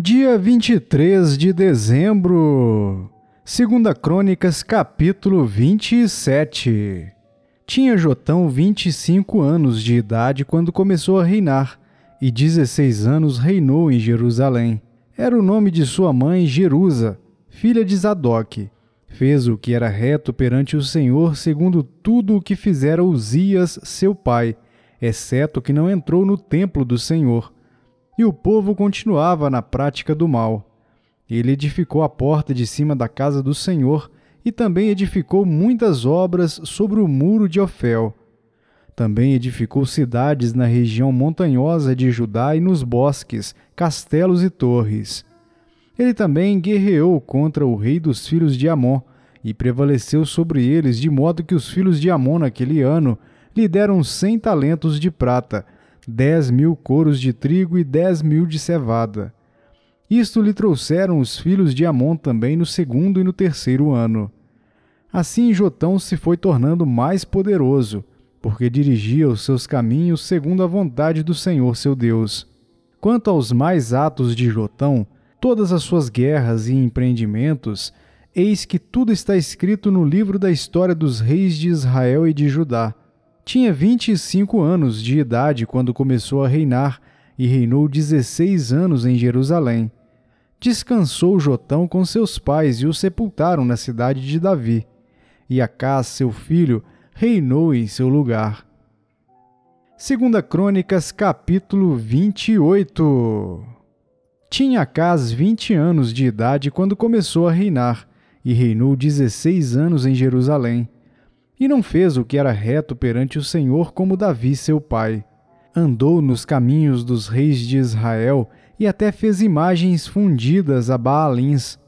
Dia 23 de dezembro, 2 Crônicas, capítulo 27. Tinha Jotão 25 anos de idade quando começou a reinar, e 16 anos reinou em Jerusalém. Era o nome de sua mãe Jerusa, filha de Zadoque. Fez o que era reto perante o Senhor, segundo tudo o que fizera Uzias, seu pai, exceto que não entrou no templo do Senhor. E o povo continuava na prática do mal. Ele edificou a porta de cima da casa do Senhor e também edificou muitas obras sobre o muro de Ofel. Também edificou cidades na região montanhosa de Judá e nos bosques, castelos e torres. Ele também guerreou contra o rei dos filhos de Amon e prevaleceu sobre eles, de modo que os filhos de Amon naquele ano lhe deram 100 talentos de prata, 10.000 coros de trigo e 10.000 de cevada. Isto lhe trouxeram os filhos de Amon também no segundo e no terceiro ano. Assim Jotão se foi tornando mais poderoso, porque dirigia os seus caminhos segundo a vontade do Senhor seu Deus. Quanto aos mais atos de Jotão, todas as suas guerras e empreendimentos, eis que tudo está escrito no livro da história dos reis de Israel e de Judá. Tinha 25 anos de idade quando começou a reinar, e reinou 16 anos em Jerusalém. Descansou Jotão com seus pais e o sepultaram na cidade de Davi. E Acás, seu filho, reinou em seu lugar. 2 Crônicas, capítulo 28. Tinha Acás 20 anos de idade quando começou a reinar, e reinou 16 anos em Jerusalém. E não fez o que era reto perante o Senhor como Davi, seu pai. Andou nos caminhos dos reis de Israel e até fez imagens fundidas a Baalins.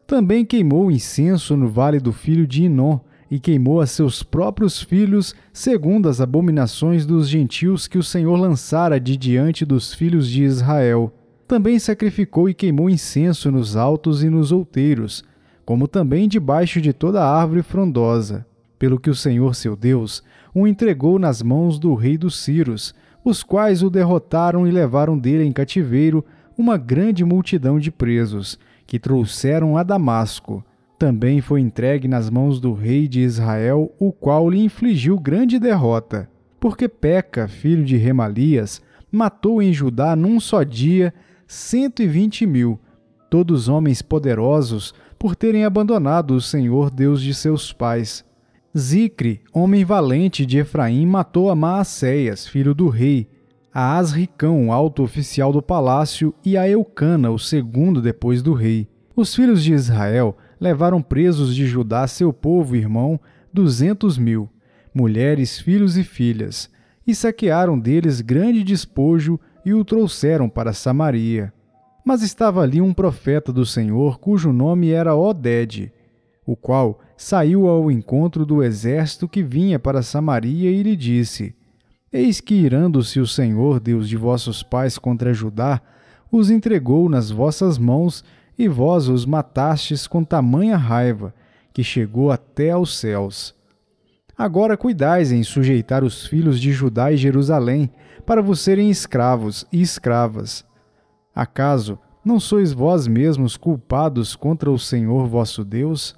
Também queimou incenso no vale do filho de Inom e queimou a seus próprios filhos segundo as abominações dos gentios que o Senhor lançara de diante dos filhos de Israel. Também sacrificou e queimou incenso nos altos e nos outeiros, como também debaixo de toda árvore frondosa. Pelo que o Senhor seu Deus o entregou nas mãos do rei dos Círios, os quais o derrotaram e levaram dele em cativeiro uma grande multidão de presos, que trouxeram a Damasco. Também foi entregue nas mãos do rei de Israel, o qual lhe infligiu grande derrota, porque Peca, filho de Remalias, matou em Judá num só dia 120.000, todos homens poderosos, por terem abandonado o Senhor Deus de seus pais. Zicre, homem valente de Efraim, matou a Maacéias, filho do rei, a Asricão, alto oficial do palácio, e a Eucana, o segundo depois do rei. Os filhos de Israel levaram presos de Judá, seu povo irmão, 200.000, mulheres, filhos e filhas, e saquearam deles grande despojo e o trouxeram para Samaria. Mas estava ali um profeta do Senhor, cujo nome era Oded, o qual saiu ao encontro do exército que vinha para Samaria e lhe disse: Eis que, irando-se o Senhor, Deus de vossos pais, contra Judá, os entregou nas vossas mãos, e vós os matastes com tamanha raiva, que chegou até aos céus. Agora cuidais em sujeitar os filhos de Judá e Jerusalém, para vos serem escravos e escravas. Acaso não sois vós mesmos culpados contra o Senhor vosso Deus?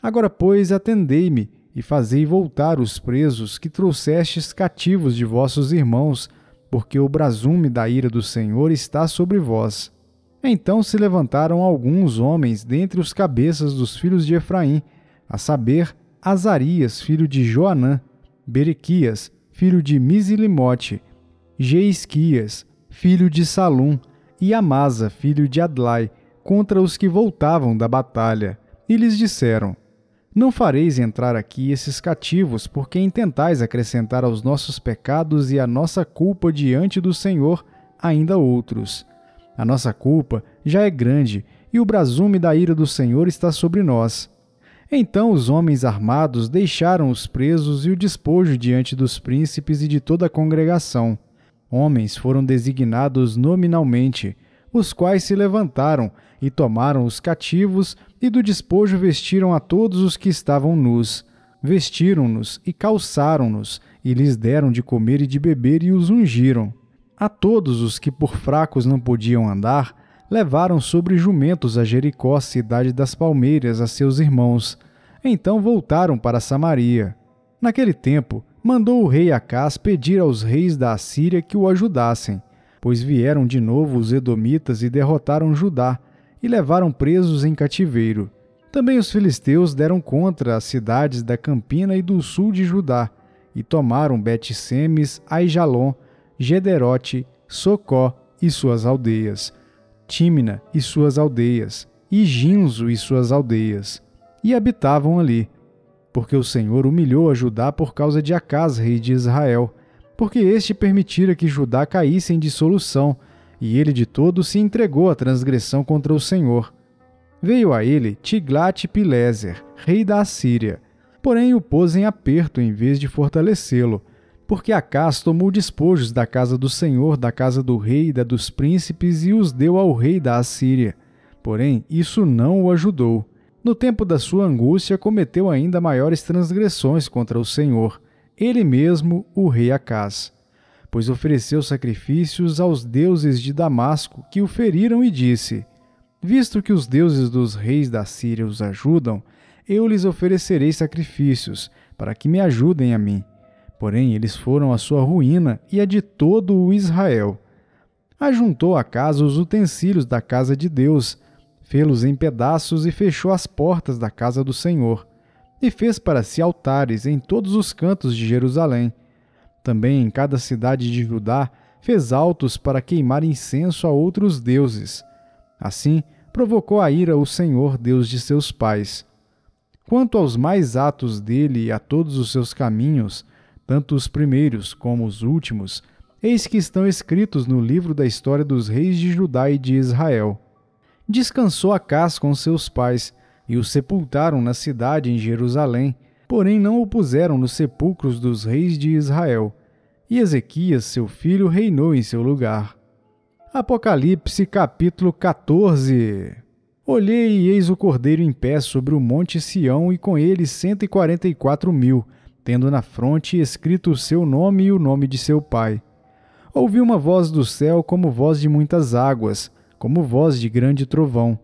Agora, pois, atendei-me, e fazei voltar os presos que trouxestes cativos de vossos irmãos, porque o brasume da ira do Senhor está sobre vós. Então se levantaram alguns homens dentre os cabeças dos filhos de Efraim, a saber, Azarias, filho de Joanã, Berequias, filho de Misilimote, Jeisquias, filho de Salum, e Amasa, filho de Adlai, contra os que voltavam da batalha. E lhes disseram: Não fareis entrar aqui esses cativos, porque intentais acrescentar aos nossos pecados e à nossa culpa diante do Senhor ainda outros. A nossa culpa já é grande, e o brasume da ira do Senhor está sobre nós. Então os homens armados deixaram os presos e o despojo diante dos príncipes e de toda a congregação. Homens foram designados nominalmente, os quais se levantaram e tomaram os cativos, e do despojo vestiram a todos os que estavam nus. Vestiram-nos e calçaram-nos, e lhes deram de comer e de beber, e os ungiram. A todos os que por fracos não podiam andar, levaram sobre jumentos a Jericó, cidade das palmeiras, a seus irmãos. Então voltaram para Samaria. Naquele tempo, mandou o rei Acás pedir aos reis da Assíria que o ajudassem, pois vieram de novo os edomitas e derrotaram Judá, e levaram presos em cativeiro. Também os filisteus deram contra as cidades da campina e do sul de Judá, e tomaram Bet-Semes, Aijalon, Gederote, Socó e suas aldeias, Tímina e suas aldeias, e Ginzo e suas aldeias, e habitavam ali. Porque o Senhor humilhou a Judá por causa de Acás, rei de Israel, porque este permitira que Judá caísse em dissolução, e ele de todo se entregou à transgressão contra o Senhor. Veio a ele Tiglat-Pileser, rei da Assíria, porém o pôs em aperto em vez de fortalecê-lo, porque Acás tomou despojos da casa do Senhor, da casa do rei e da dos príncipes, e os deu ao rei da Assíria. Porém, isso não o ajudou. No tempo da sua angústia, cometeu ainda maiores transgressões contra o Senhor, ele mesmo, o rei Acás. Pois ofereceu sacrifícios aos deuses de Damasco, que o feriram, e disse: Visto que os deuses dos reis da Síria os ajudam, eu lhes oferecerei sacrifícios, para que me ajudem a mim. Porém, eles foram a sua ruína e a de todo o Israel. Ajuntou Acás os utensílios da casa de Deus, fê-los em pedaços e fechou as portas da casa do Senhor, e fez para si altares em todos os cantos de Jerusalém. Também em cada cidade de Judá fez altos para queimar incenso a outros deuses. Assim, provocou a ira o Senhor, Deus de seus pais. Quanto aos mais atos dele e a todos os seus caminhos, tanto os primeiros como os últimos, eis que estão escritos no livro da história dos reis de Judá e de Israel. Descansou Acás com seus pais, e o sepultaram na cidade em Jerusalém, porém não o puseram nos sepulcros dos reis de Israel. E Ezequias, seu filho, reinou em seu lugar. Apocalipse capítulo 14. Olhei e eis o Cordeiro em pé sobre o monte Sião, e com ele 144.000, tendo na fronte escrito o seu nome e o nome de seu pai. Ouvi uma voz do céu como voz de muitas águas, como voz de grande trovão.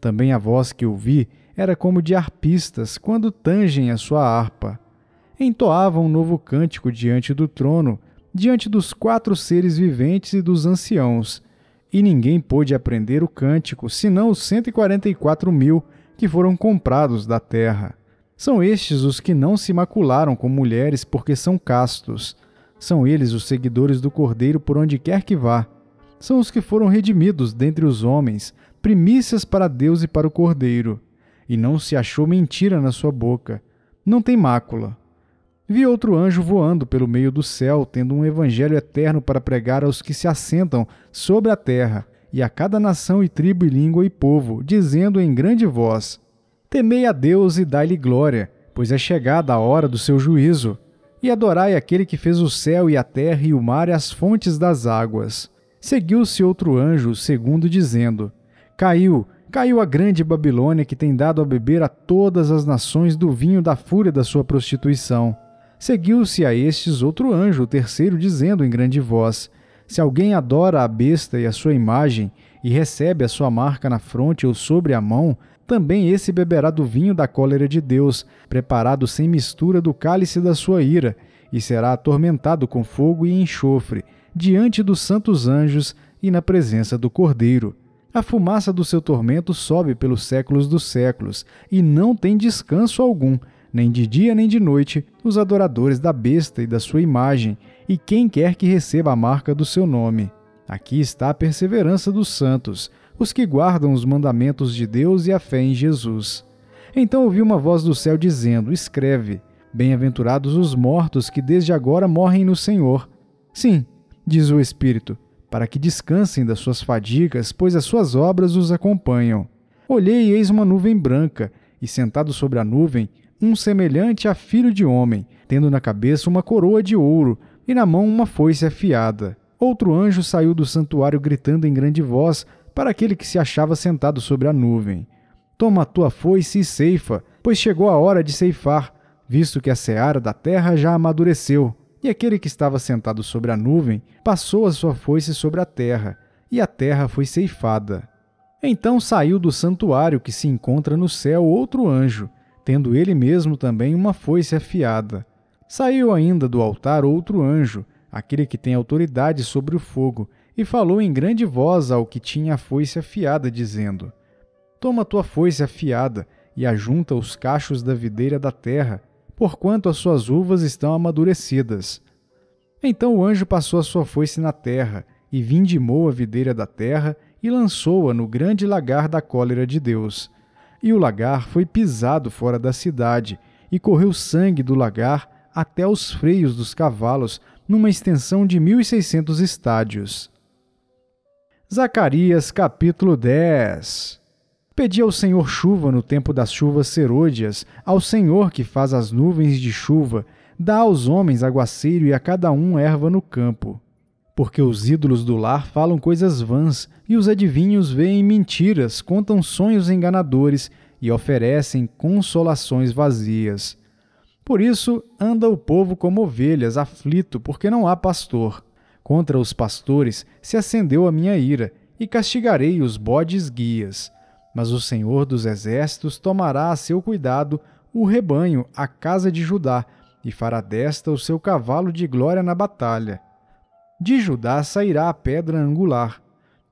Também a voz que ouvi era como de harpistas, quando tangem a sua harpa. Entoavam um novo cântico diante do trono, diante dos 4 seres viventes e dos anciãos. E ninguém pôde aprender o cântico, senão os 144.000 que foram comprados da terra. São estes os que não se macularam com mulheres, porque são castos. São eles os seguidores do Cordeiro por onde quer que vá. São os que foram redimidos dentre os homens, primícias para Deus e para o Cordeiro. E não se achou mentira na sua boca. Não tem mácula. Vi outro anjo voando pelo meio do céu, tendo um evangelho eterno para pregar aos que se assentam sobre a terra, e a cada nação e tribo e língua e povo, dizendo em grande voz: Temei a Deus e dai-lhe glória, pois é chegada a hora do seu juízo. E adorai aquele que fez o céu e a terra e o mar e as fontes das águas. Seguiu-se outro anjo, o segundo, dizendo: Caiu a grande Babilônia, que tem dado a beber a todas as nações do vinho da fúria da sua prostituição. Seguiu-se a estes outro anjo, o terceiro, dizendo em grande voz: Se alguém adora a besta e a sua imagem, e recebe a sua marca na fronte ou sobre a mão, também esse beberá do vinho da cólera de Deus, preparado sem mistura do cálice da sua ira, e será atormentado com fogo e enxofre, diante dos santos anjos e na presença do Cordeiro. A fumaça do seu tormento sobe pelos séculos dos séculos, e não tem descanso algum, nem de dia nem de noite, os adoradores da besta e da sua imagem, e quem quer que receba a marca do seu nome. Aqui está a perseverança dos santos, os que guardam os mandamentos de Deus e a fé em Jesus. Então ouvi uma voz do céu dizendo: Escreve, bem-aventurados os mortos que desde agora morrem no Senhor. Sim, diz o Espírito, para que descansem das suas fadigas, pois as suas obras os acompanham. Olhei e eis uma nuvem branca, e sentado sobre a nuvem, um semelhante a filho de homem, tendo na cabeça uma coroa de ouro, e na mão uma foice afiada. Outro anjo saiu do santuário gritando em grande voz para aquele que se achava sentado sobre a nuvem: Toma a tua foice e ceifa, pois chegou a hora de ceifar, visto que a seara da terra já amadureceu. E aquele que estava sentado sobre a nuvem passou a sua foice sobre a terra, e a terra foi ceifada. Então saiu do santuário que se encontra no céu outro anjo, tendo ele mesmo também uma foice afiada. Saiu ainda do altar outro anjo, aquele que tem autoridade sobre o fogo, e falou em grande voz ao que tinha a foice afiada, dizendo: Toma tua foice afiada e ajunta os cachos da videira da terra, porquanto as suas uvas estão amadurecidas. Então o anjo passou a sua foice na terra, e vindimou a videira da terra, e lançou-a no grande lagar da cólera de Deus. E o lagar foi pisado fora da cidade, e correu sangue do lagar até os freios dos cavalos, numa extensão de 1.600 estádios. Zacarias capítulo 10. Pedi ao Senhor chuva no tempo das chuvas serôdias, ao Senhor que faz as nuvens de chuva, dá aos homens aguaceiro e a cada um erva no campo. Porque os ídolos do lar falam coisas vãs, e os adivinhos veem mentiras, contam sonhos enganadores e oferecem consolações vazias. Por isso anda o povo como ovelhas, aflito, porque não há pastor. Contra os pastores se acendeu a minha ira, e castigarei os bodes guias. Mas o Senhor dos exércitos tomará a seu cuidado o rebanho, a casa de Judá, e fará desta o seu cavalo de glória na batalha. De Judá sairá a pedra angular,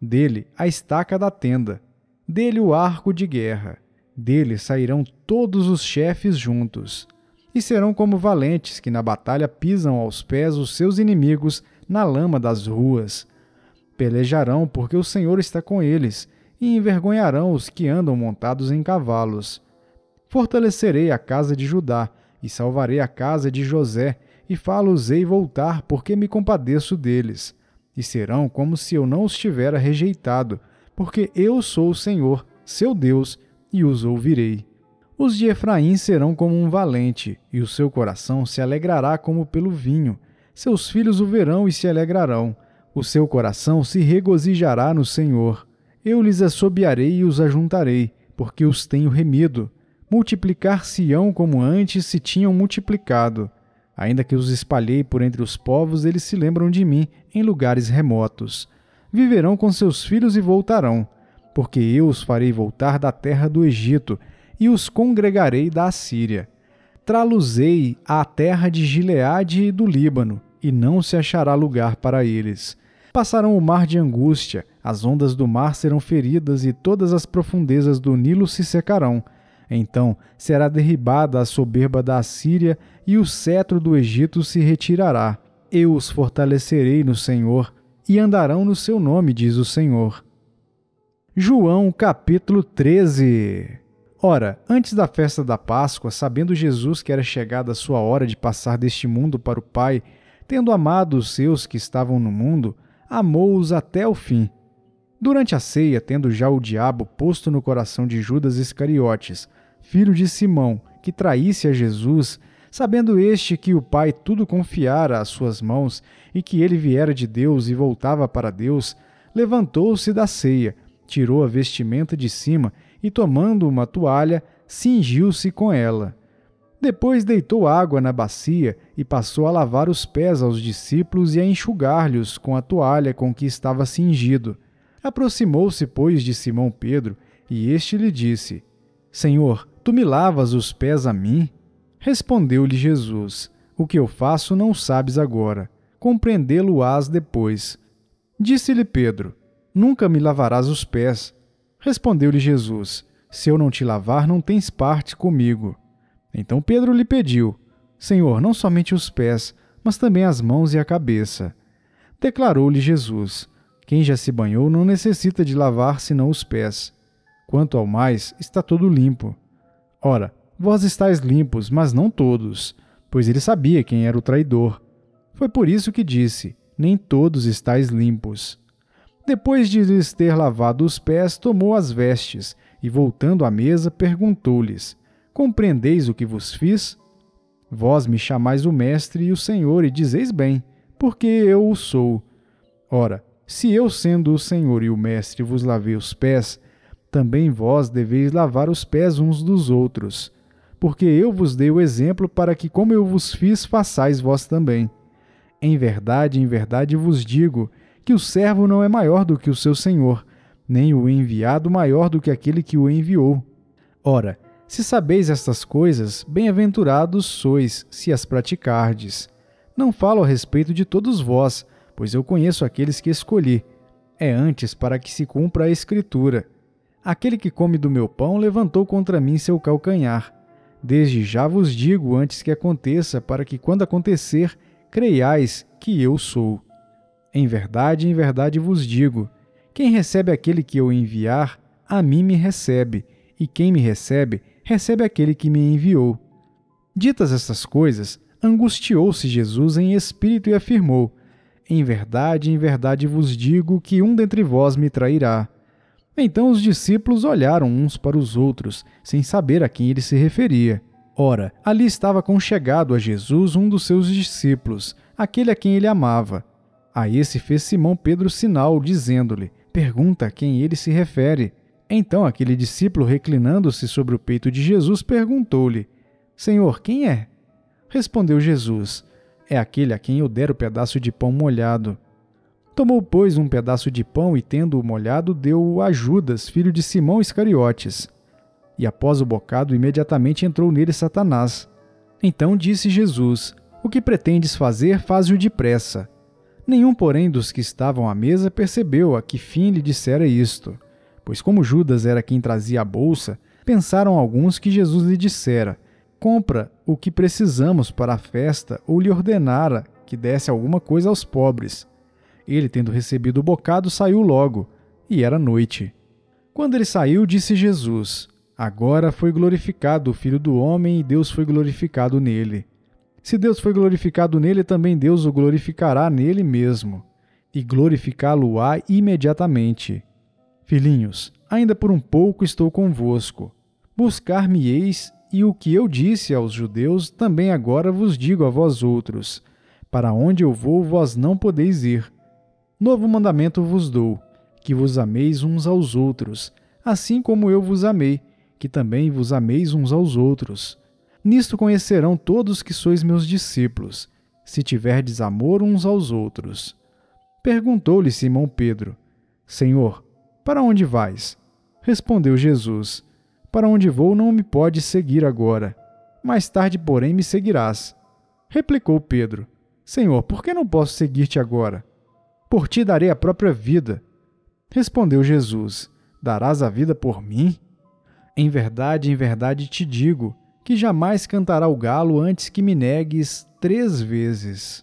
dele a estaca da tenda, dele o arco de guerra, dele sairão todos os chefes juntos. E serão como valentes que na batalha pisam aos pés os seus inimigos na lama das ruas. Pelejarão porque o Senhor está com eles, e envergonharão os que andam montados em cavalos. Fortalecerei a casa de Judá, e salvarei a casa de José, e fá-los-ei voltar, porque me compadeço deles. E serão como se eu não os tivera rejeitado, porque eu sou o Senhor, seu Deus, e os ouvirei. Os de Efraim serão como um valente, e o seu coração se alegrará como pelo vinho. Seus filhos o verão e se alegrarão. O seu coração se regozijará no Senhor. Eu lhes assobiarei e os ajuntarei, porque os tenho remido. Multiplicar-se-ão como antes se tinham multiplicado. Ainda que os espalhei por entre os povos, eles se lembram de mim em lugares remotos. Viverão com seus filhos e voltarão, porque eu os farei voltar da terra do Egito, e os congregarei da Assíria. Trá-los-ei à terra de Gileade e do Líbano, e não se achará lugar para eles. Passarão o mar de angústia, as ondas do mar serão feridas, e todas as profundezas do Nilo se secarão. Então será derribada a soberba da Assíria, e o cetro do Egito se retirará. Eu os fortalecerei no Senhor, e andarão no seu nome, diz o Senhor. João capítulo 13. Ora, antes da festa da Páscoa, sabendo Jesus que era chegada a sua hora de passar deste mundo para o Pai, tendo amado os seus que estavam no mundo, amou-os até o fim. Durante a ceia, tendo já o diabo posto no coração de Judas Iscariotes, filho de Simão, que traísse a Jesus, sabendo este que o Pai tudo confiara às suas mãos e que ele viera de Deus e voltava para Deus, levantou-se da ceia, tirou a vestimenta de cima e, tomando uma toalha, cingiu-se com ela. Depois deitou água na bacia e passou a lavar os pés aos discípulos e a enxugar-lhes com a toalha com que estava cingido. Aproximou-se, pois, de Simão Pedro, e este lhe disse: Senhor, tu me lavas os pés a mim? Respondeu-lhe Jesus: O que eu faço não sabes agora, compreendê-lo-ás depois. Disse-lhe Pedro: Nunca me lavarás os pés. Respondeu-lhe Jesus: Se eu não te lavar, não tens parte comigo. Então Pedro lhe pediu: Senhor, não somente os pés, mas também as mãos e a cabeça. Declarou-lhe Jesus: Quem já se banhou não necessita de lavar senão os pés. Quanto ao mais, está todo limpo. Ora, vós estáis limpos, mas não todos, pois ele sabia quem era o traidor. Foi por isso que disse: Nem todos estáis limpos. Depois de lhes ter lavado os pés, tomou as vestes, e voltando à mesa, perguntou-lhes: Compreendeis o que vos fiz? Vós me chamais o Mestre e o Senhor, e dizeis bem, porque eu o sou. Ora, se eu, sendo o Senhor e o Mestre, vos lavei os pés, também vós deveis lavar os pés uns dos outros. Porque eu vos dei o exemplo para que, como eu vos fiz, façais vós também. Em verdade vos digo, que o servo não é maior do que o seu senhor, nem o enviado maior do que aquele que o enviou. Ora, se sabeis estas coisas, bem-aventurados sois, se as praticardes. Não falo a respeito de todos vós, pois eu conheço aqueles que escolhi. É antes para que se cumpra a Escritura. Aquele que come do meu pão levantou contra mim seu calcanhar. Desde já vos digo antes que aconteça, para que quando acontecer, creiais que eu sou. Em verdade vos digo, quem recebe aquele que eu enviar, a mim me recebe, e quem me recebe, recebe aquele que me enviou. Ditas estas coisas, angustiou-se Jesus em espírito e afirmou: em verdade vos digo que um dentre vós me trairá. Então os discípulos olharam uns para os outros, sem saber a quem ele se referia. Ora, ali estava conchegado a Jesus um dos seus discípulos, aquele a quem ele amava. A esse fez Simão Pedro sinal, dizendo-lhe: pergunta a quem ele se refere. Então aquele discípulo, reclinando-se sobre o peito de Jesus, perguntou-lhe: Senhor, quem é? Respondeu Jesus: é aquele a quem eu der o pedaço de pão molhado. Tomou, pois, um pedaço de pão e, tendo-o molhado, deu-o a Judas, filho de Simão Iscariotes. E após o bocado, imediatamente entrou nele Satanás. Então disse Jesus: o que pretendes fazer, faze-o depressa. Nenhum, porém, dos que estavam à mesa percebeu a que fim lhe dissera isto. Pois como Judas era quem trazia a bolsa, pensaram alguns que Jesus lhe dissera: compra o que precisamos para a festa, ou lhe ordenara que desse alguma coisa aos pobres. Ele, tendo recebido o bocado, saiu logo, e era noite. Quando ele saiu, disse Jesus: agora foi glorificado o Filho do Homem, e Deus foi glorificado nele. Se Deus foi glorificado nele, também Deus o glorificará nele mesmo, e glorificá-lo-á imediatamente. Filhinhos, ainda por um pouco estou convosco. Buscar-me-eis, e o que eu disse aos judeus, também agora vos digo a vós outros: para onde eu vou, vós não podeis ir. Novo mandamento vos dou, que vos ameis uns aos outros, assim como eu vos amei, que também vos ameis uns aos outros. Nisto conhecerão todos que sois meus discípulos, se tiverdes amor uns aos outros. Perguntou-lhe Simão Pedro: Senhor, para onde vais? Respondeu Jesus: para onde vou não me podes seguir agora. Mais tarde, porém, me seguirás. Replicou Pedro: Senhor, por que não posso seguir-te agora? Por ti darei a própria vida. Respondeu Jesus: darás a vida por mim? Em verdade te digo, que jamais cantará o galo antes que me negues 3 vezes.